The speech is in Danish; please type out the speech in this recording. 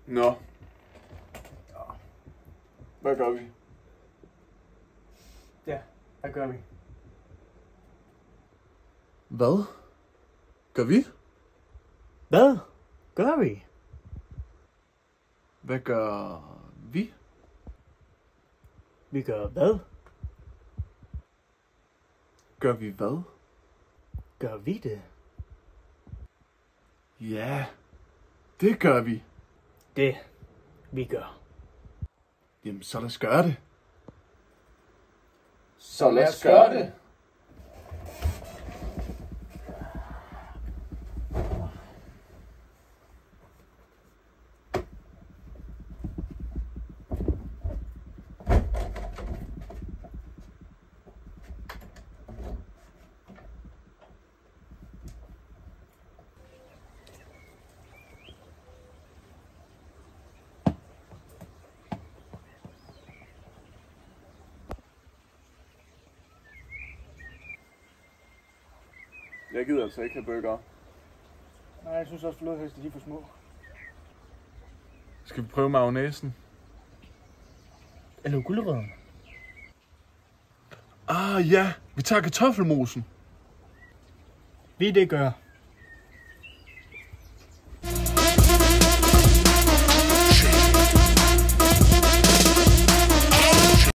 Nå. Hvad gør vi? Ja, hvad gør vi? Hvad? Gør vi? Hvad gør vi? Hvad gør vi? Vi gør hvad? Gør vi hvad? Gør vi det? Ja, det gør vi. Det vi gør. Jamen, så lad os gøre det. Så lad os gøre det. Jeg gider altså ikke have burger. Nej, jeg synes også, flodheste de er for små. Skal vi prøve mayonnaisen? Eller gulerødderne. Ah ja, vi tager kartoffelmosen. Vi det gør.